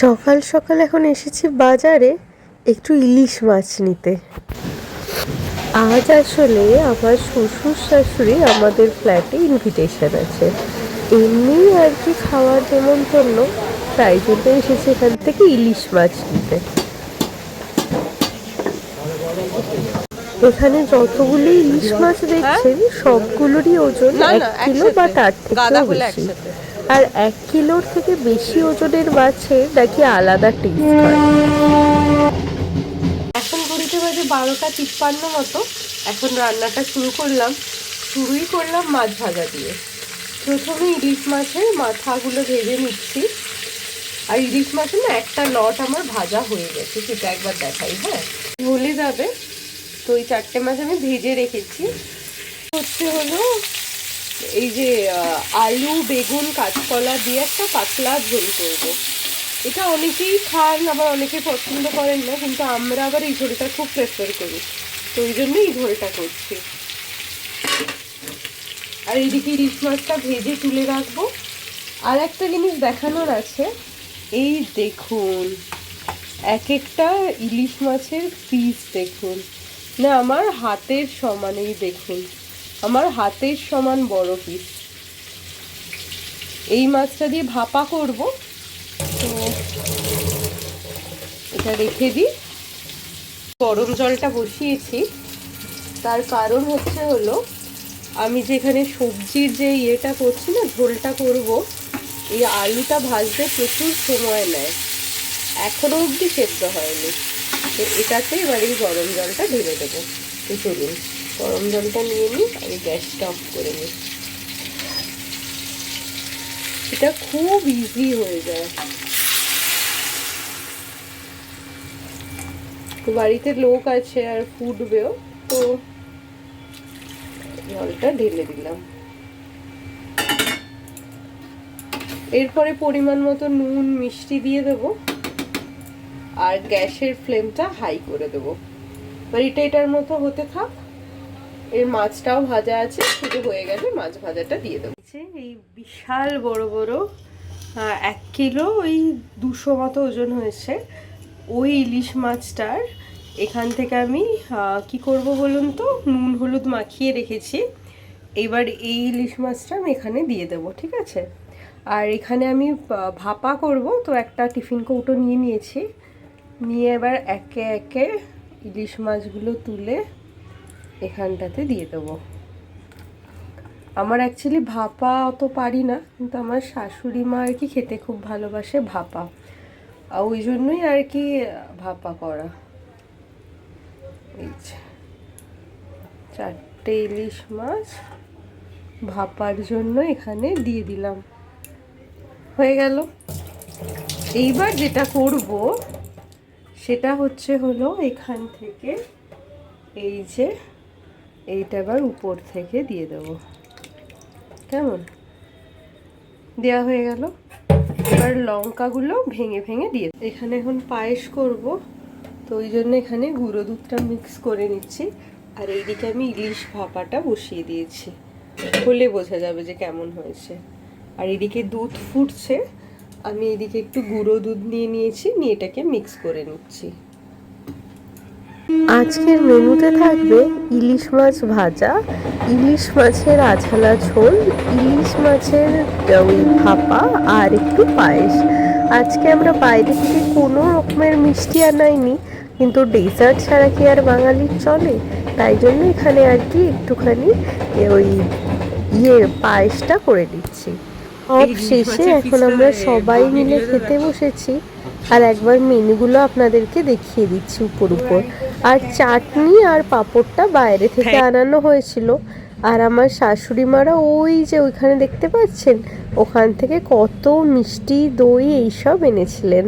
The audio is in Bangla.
সকাল সকাল এখন এসেছি বাজারে একটু ইলিশ মাছ নিতে। আজ আসলে আমার শ্বশুর শাশুড়ি আমাদের ফ্ল্যাটে ইনভিটেশন আছে, এমনি আর কি খাওয়ার নেমন্তন্ন, তাই জন্য এসেছি এখান থেকে ইলিশ মাছ নিতে। এখানে যতগুলি ইলিশ মাছ দেখছেন সবগুলোরই ওজন 1 কিলো বা তার থেকেও বেশি। আর 1 কিলোর থেকে বেশি ওজনের মাছের নাকি আলাদা টেস্ট হয়। এখন ঘড়িতে বাজে 12:53 মতো। এখন রান্নাটা শুরুই করলাম মাছ ভাজা দিয়ে। প্রথমে ইলিশ মাছের মাথাগুলো ভেজে নিচ্ছি। আর ইলিশ মাছের না একটা লট আমার ভাজা হয়ে গেছে, সেটা একবার দেখাই। হ্যাঁ, ভুলে যাবে। তো এই 4টে মাছ আমি ভেজে রেখেছি। হলো এই যে আলু, বেগুন, কাঁচকলা দিয়ে একটা পাতলা ঝোল করবো। এটা অনেকেই খান, আবার অনেকে পছন্দ করেন না, কিন্তু আমরা আবার এই ঝোলটা খুব প্রেফার করি, তো ওই জন্য এই ঝোলটা করছি। আর এইদিকে ইলিশ মাছটা ভেজে তুলে রাখবো। আর একটা জিনিস দেখানোর আছে, এই দেখুন এক একটা ইলিশ মাছের পিস দেখুন না, আমার হাতের সমান। এই দেখুন আমার হাতের সমান বড় পিস। এই মাছটা দিয়ে ভাপা করব, তো এটা রেখে দিই। গরম জলটা বসিয়েছি, তার কারণ হলো আমি যেখানে সবজির যে ইয়েটা করছি না, ঝোলটা করব, এই আলুটা ভাজতে প্রচুর সময় নেয়, এখনো অবধি সেদ্ধ হয়নি। তো এটাতে এবার এই গরম জলটা ঢেলে দেবো। তো চলুন গরম জলটা নিয়ে নিই, আমি গ্যাসটা অফ করে নিই। এটা খুব ইজি হয়ে যায়। তো বাড়িতে লোক আছে আর ফুটবেও, তো জলটা ঢেলে দিলাম। এরপরে পরিমাণ মতো নুন মিষ্টি দিয়ে দেবো, আর গ্যাসের ফ্লেমটা হাই করে দেবো। এবার এটার মতো হতে থাক। এর মাছটাও ভাজা আছে, শুধু হয়ে গেলে মাছ ভাজাটা দিয়ে দেবো। এই বিশাল বড় বড় 1 কিলো ওই 200 মতো ওজন হয়েছে ওই ইলিশ মাছটার। এখান থেকে আমি কি করব বলুন তো, নুন হলুদ মাখিয়ে রেখেছি। এবার এই ইলিশ মাছটা আমি এখানে দিয়ে দেবো, ঠিক আছে? আর এখানে আমি ভাপা করব, তো একটা টিফিন কৌটো নিয়ে নিয়েছি। নিয়ে এবার একে একে ইলিশ মাছগুলো তুলে এখানটাতে দিয়ে দেবো। আমার অ্যাকচুয়ালি ভাপা অত পারি না, কিন্তু আমার শাশুড়ি মা আর কি খেতে খুব ভালোবাসে ভাপা, আর ওই জন্যই আর কি ভাপা করা। এই 4টে ইলিশ মাছ ভাপার জন্য এখানে দিয়ে দিলাম, হয়ে গেল। এইবার যেটা করব সেটা হলো এখান থেকে এই যে এইটা এবার উপর থেকে দিয়ে দেবো। কেমন দেওয়া হয়ে গেল। এবার লঙ্কাগুলো ভেঙে ভেঙে দিয়ে, এখানে এখন পায়েস করব, তো ওই জন্য এখানে গুঁড়ো দুধটা মিক্স করে নিচ্ছি। আর এইদিকে আমি ইলিশ ভাপাটা বসিয়ে দিয়েছি, হলে বোঝা যাবে যে কেমন হয়েছে। আর এদিকে দুধ ফুটছে, আমি এদিকে একটু গুঁড়ো দুধ নিয়ে নিয়েছি, নিয়ে এটাকে মিক্স করে নিচ্ছি। আজকের মেনুতে থাকবে ইলিশ মাছ ভাজা, ইলিশ মাছের আঝালা ঝোল, ইলিশ মাছের ওই ভাপা, আর একটু পায়েস। আজকে আমরা বাইরে থেকে কোনো রকমের মিষ্টি আনাইনি, কিন্তু ডেজার্ট ছাড়া কি আর বাঙালির চলে, তাই জন্য এখানে আর কি একটুখানি ওই পায়েসটা করে দিচ্ছি। সব শেষে এখন আমরা সবাই মিলে খেতে বসেছি। আর একবার মেনুগুলো আপনাদেরকে দেখিয়ে দিচ্ছি উপর। আর চাটনি আর পাঁপড়টা বাইরে থেকে আনানো হয়েছিল। আর আমার শাশুড়ি মারা ওই যে ওইখানে দেখতে পাচ্ছেন, ওখান থেকে কত মিষ্টি, দই এইসব এনেছিলেন।